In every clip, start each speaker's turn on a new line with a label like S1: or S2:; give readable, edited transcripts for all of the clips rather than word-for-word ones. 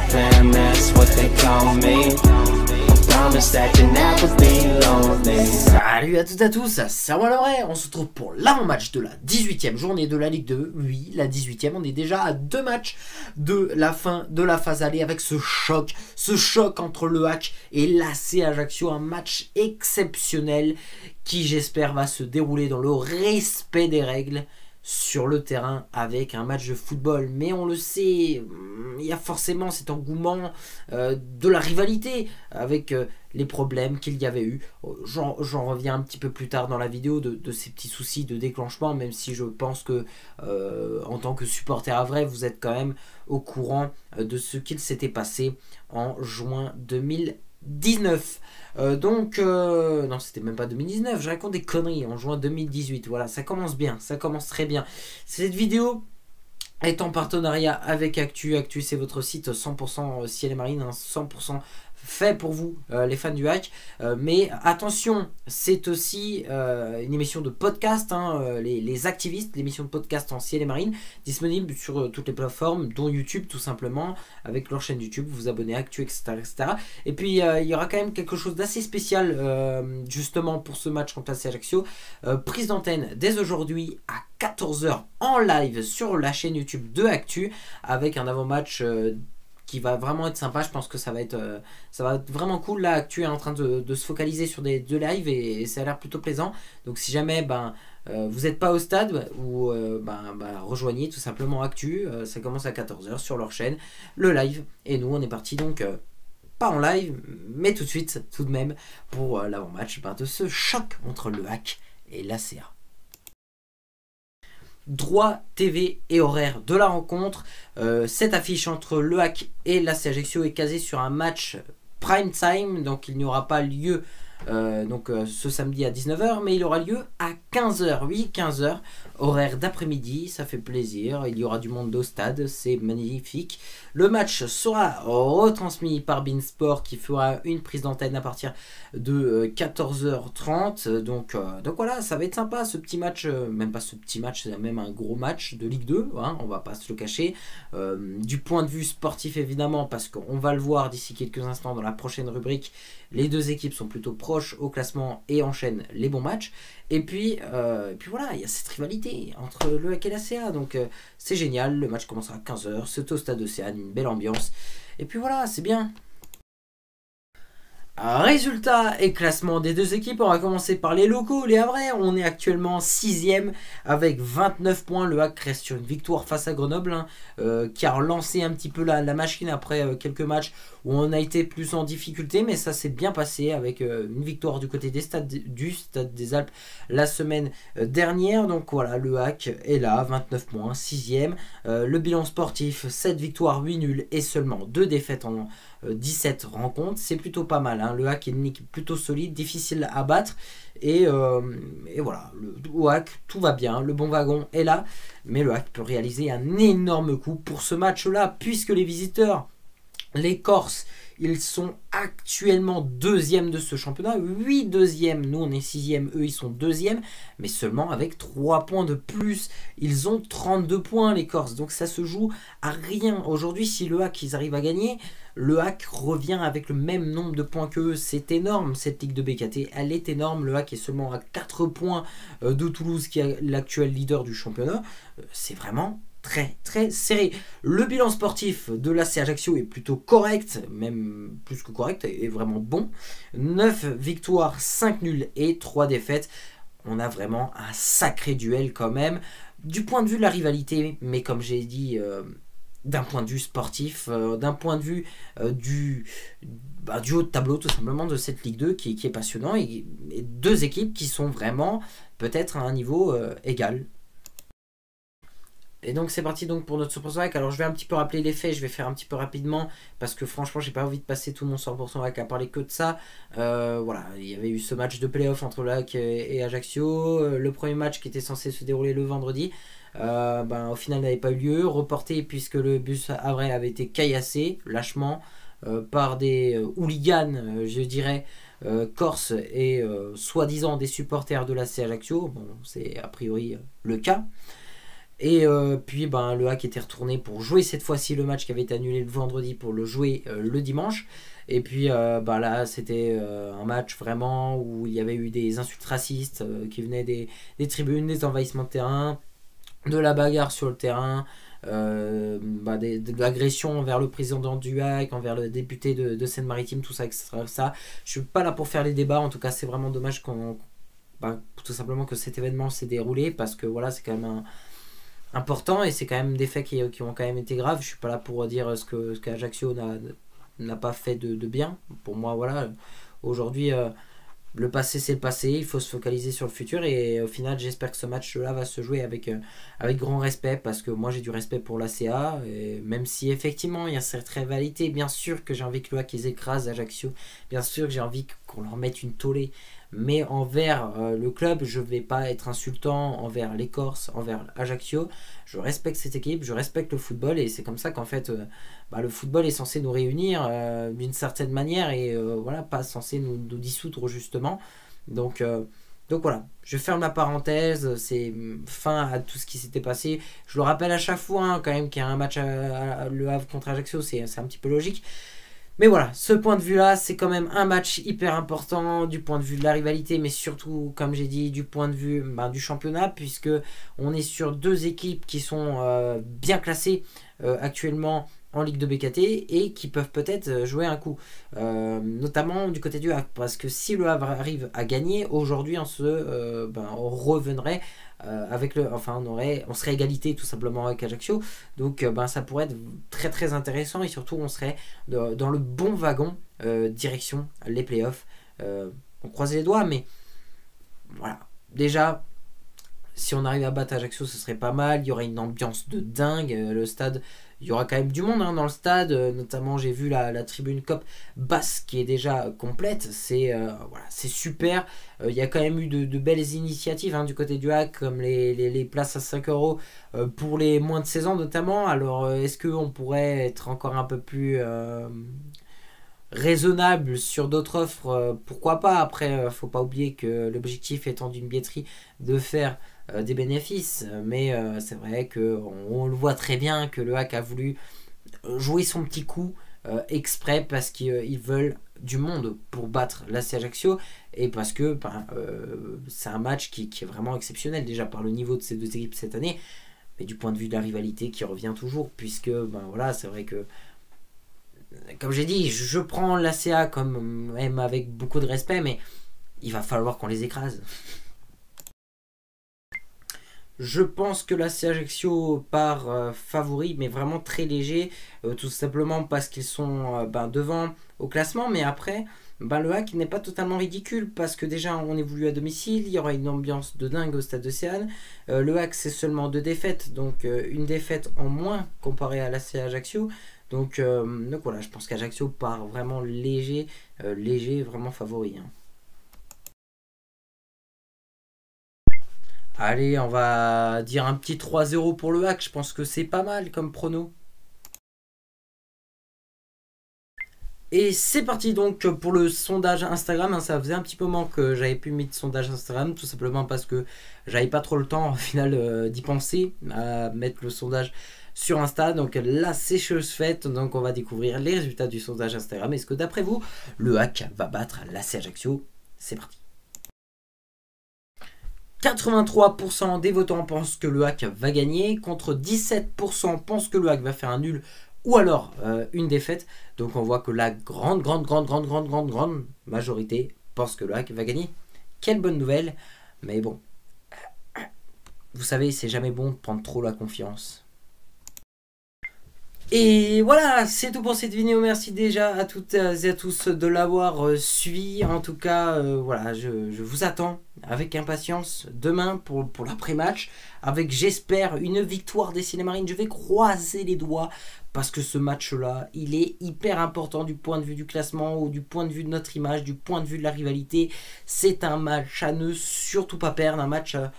S1: fam, that's what they call me. Promise that you never be lonely.
S2: Salut à toutes et à tous, c'est moi le vrai. On se retrouve pour l'avant-match de la 18e journée de la Ligue 2. Oui, la 18e, on est déjà à 2 matchs de la fin de la phase aller avec ce choc entre le HAC et l'AC Ajaccio. Un match exceptionnel qui, j'espère, va se dérouler dans le respect des règles sur le terrain avec un match de football. Mais on le sait, il y a forcément cet engouement de la rivalité avec les problèmes qu'il y avait eu. J'en reviens un petit peu plus tard dans la vidéo de ces petits soucis de déclenchement, même si je pense que en tant que supporter à vrai, vous êtes quand même au courant de ce qu'il s'était passé en juin 2019. Non, c'était même pas 2019, je raconte des conneries, en juin 2018. Voilà, ça commence bien, ça commence très bien. Cette vidéo est en partenariat avec Actu. Actu, c'est votre site 100% ciel et marine, 100% fait pour vous, les fans du HAC. Mais attention, c'est aussi une émission de podcast, les activistes, l'émission de podcast en ciel et marine, disponible sur toutes les plateformes, dont YouTube tout simplement, avec leur chaîne YouTube. Vous vous abonnez à Actu, etc., etc. Et puis il y aura quand même quelque chose d'assez spécial justement pour ce match contre l'AC Ajaccio. Prise d'antenne dès aujourd'hui à 14 h en live sur la chaîne YouTube de Actu, avec un avant-match qui va vraiment être sympa. Je pense que ça va être vraiment cool. Là, Actu est en train de se focaliser sur des lives et ça a l'air plutôt plaisant. Donc si jamais vous n'êtes pas au stade, ou rejoignez tout simplement Actu. Ça commence à 14 h sur leur chaîne, le live. Et nous, on est parti donc pas en live, mais tout de suite, tout de même, pour l'avant-match de ce choc entre le HAC et l'ACA. Droit TV et horaire de la rencontre. Cette affiche entre le HAC et l'AC Ajaccio est casée sur un match prime time, donc il n'y aura pas lieu ce samedi à 19 h, mais il aura lieu à 15 h. Oui, 15 h, horaire d'après-midi, ça fait plaisir. Il y aura du monde au stade, c'est magnifique. Le match sera retransmis par Beansport, qui fera une prise d'antenne à partir de 14 h 30. Donc voilà, ça va être sympa ce petit match, même pas ce petit match, c'est même un gros match de Ligue 2, on va pas se le cacher. Du point de vue sportif évidemment, parce qu'on va le voir d'ici quelques instants dans la prochaine rubrique, les deux équipes sont plutôt proches au classement et enchaînent les bons matchs. Et puis voilà, il y a cette rivalité entre le HAC et l'ACA, donc c'est génial. Le match commencera à 15 h, c'est au stade Océane, une belle ambiance. Et puis voilà, c'est bien. Résultat et classement des deux équipes. On va commencer par les locaux, les Havrais. On est actuellement 6ème avec 29 points. Le HAC reste sur une victoire face à Grenoble, qui a relancé un petit peu la machine après quelques matchs où on a été plus en difficulté, mais ça s'est bien passé avec une victoire du côté du Stade des Alpes la semaine dernière. Donc voilà, le HAC est là, 29 points, 6ème. Le bilan sportif, 7 victoires, 8 nuls et seulement 2 défaites en 17 rencontres. C'est plutôt pas mal, Le HAC est une équipe plutôt solide, difficile à battre. Et voilà, au HAC, tout va bien, le bon wagon est là. Mais le HAC peut réaliser un énorme coup pour ce match-là, puisque les visiteurs, les Corses, ils sont actuellement 2e de ce championnat. 8 2e, nous on est 6e, eux ils sont 2e, mais seulement avec 3 points de plus. Ils ont 32 points les Corses, donc ça se joue à rien. Aujourd'hui, si le HAC ils arrivent à gagner, le HAC revient avec le même nombre de points que eux. C'est énorme, cette Ligue de BKT, elle est énorme. Le HAC est seulement à 4 points de Toulouse, qui est l'actuel leader du championnat. C'est vraiment très très serré. Le bilan sportif de l'AC Ajaccio est plutôt correct, même plus que correct, est vraiment bon. 9 victoires, 5 nuls et 3 défaites. On a vraiment un sacré duel quand même, du point de vue de la rivalité, mais comme j'ai dit, d'un point de vue sportif, d'un point de vue du haut de tableau tout simplement de cette Ligue 2 qui est passionnant, et deux équipes qui sont vraiment peut-être à un niveau égal. Et donc c'est parti donc pour notre 100% HAC. Alors je vais un petit peu rappeler les faits, je vais faire un petit peu rapidement parce que franchement j'ai pas envie de passer tout mon 100% HAC à parler que de ça. Voilà, il y avait eu ce match de play-off entre le HAC et Ajaccio, le premier match qui était censé se dérouler le vendredi, au final n'avait pas eu lieu, reporté puisque le bus Havrais avait été caillassé lâchement par des hooligans, je dirais, corse et soi-disant des supporters de l'AC Ajaccio. Bon, c'est a priori le cas. Et puis ben, le Hack était retourné pour jouer cette fois-ci le match qui avait été annulé le vendredi pour le jouer le dimanche. Et puis ben là c'était un match vraiment où il y avait eu des insultes racistes qui venaient des tribunes, des envahissements de terrain, de la bagarre sur le terrain, bah de l'agression envers le président du HAC, envers le député de Seine-Maritime, tout ça, etc. Ça. Je suis pas là pour faire les débats, en tout cas c'est vraiment dommage tout simplement que cet événement s'est déroulé parce que voilà, c'est quand même important et c'est quand même des faits qui ont quand même été graves. Je suis pas là pour dire ce qu'Ajaccio n'a pas fait de bien. Pour moi, voilà, aujourd'hui le passé c'est le passé, il faut se focaliser sur le futur et au final j'espère que ce match là va se jouer avec grand respect parce que moi j'ai du respect pour l'ACA et même si effectivement il y a cette rivalité, bien sûr que j'ai envie que le HAC écrase Ajaccio, bien sûr que j'ai envie qu'on leur mette une tollée, mais envers le club je vais pas être insultant envers les Corses, envers Ajaccio. Je respecte cette équipe, je respecte le football et c'est comme ça qu'en fait le football est censé nous réunir d'une certaine manière et voilà, pas censé nous dissoudre justement. Donc voilà, je ferme la parenthèse, c'est fin à tout ce qui s'était passé. Je le rappelle à chaque fois hein, quand même qu'il y a un match à Le Havre contre Ajaccio, c'est un petit peu logique. Mais voilà, ce point de vue-là, c'est quand même un match hyper important du point de vue de la rivalité, mais surtout, comme j'ai dit, du point de vue du championnat, puisque on est sur deux équipes qui sont bien classées actuellement en Ligue de BKT et qui peuvent peut-être jouer un coup, notamment du côté du Havre, parce que si le Havre arrive à gagner, aujourd'hui on reviendrait avec on serait égalité tout simplement avec Ajaccio, donc ça pourrait être très très intéressant et surtout on serait dans le bon wagon direction les playoffs. On croise les doigts, mais voilà, déjà si on arrive à battre Ajaccio ce serait pas mal, il y aurait une ambiance de dingue, le stade, il y aura quand même du monde dans le stade, notamment j'ai vu la tribune COP basse qui est déjà complète, c'est super. Il y a quand même eu de belles initiatives du côté du HAC, comme les places à 5 € pour les moins de 16 ans notamment. Alors est-ce qu'on pourrait être encore un peu plus raisonnable sur d'autres offres? Pourquoi pas. Après faut pas oublier que l'objectif étant d'une billetterie de faire des bénéfices, mais c'est vrai qu'on le voit très bien que le HAC a voulu jouer son petit coup exprès parce qu'ils veulent du monde pour battre l'AC Ajaccio et parce que c'est un match qui est vraiment exceptionnel déjà par le niveau de ces deux équipes cette année, mais du point de vue de la rivalité qui revient toujours, puisque voilà, c'est vrai que comme j'ai dit, je prends l'ACA comme même avec beaucoup de respect, mais il va falloir qu'on les écrase. Je pense que l'AC Ajaccio part favori, mais vraiment très léger, tout simplement parce qu'ils sont devant au classement, mais après, le HAC n'est pas totalement ridicule, parce que déjà on évolue à domicile, il y aura une ambiance de dingue au stade de Séane. Le HAC c'est seulement 2 défaites, donc une défaite en moins comparé à l'AC Ajaccio. Donc voilà, je pense qu'Ajaccio part vraiment léger, vraiment favori. Allez, on va dire un petit 3-0 pour le HAC, je pense que c'est pas mal comme prono. Et c'est parti donc pour le sondage Instagram, ça faisait un petit moment que j'avais pu mettre sondage Instagram, tout simplement parce que j'avais pas trop le temps au final d'y penser, à mettre le sondage sur Insta. Donc là c'est chose faite, donc on va découvrir les résultats du sondage Instagram. Est-ce que d'après vous, le HAC va battre l'AC Ajaccio? C'est parti. 83% des votants pensent que le HAC va gagner, contre 17% pensent que le HAC va faire un nul ou alors une défaite. Donc on voit que la grande majorité pense que le HAC va gagner. Quelle bonne nouvelle, mais bon, vous savez, c'est jamais bon de prendre trop la confiance. Et voilà, c'est tout pour cette vidéo. Merci déjà à toutes et à tous de l'avoir suivi. En tout cas, voilà, je vous attends avec impatience demain pour l'après-match, avec, j'espère, une victoire des Seine-Marines. Je vais croiser les doigts parce que ce match-là, il est hyper important du point de vue du classement ou du point de vue de notre image, du point de vue de la rivalité. C'est un match à ne surtout pas perdre, un match à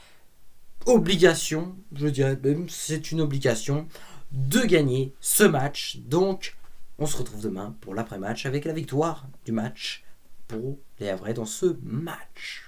S2: obligation, je dirais même, c'est une obligation de gagner ce match. Donc on se retrouve demain pour l'après-match avec la victoire du match pour les Havrais dans ce match.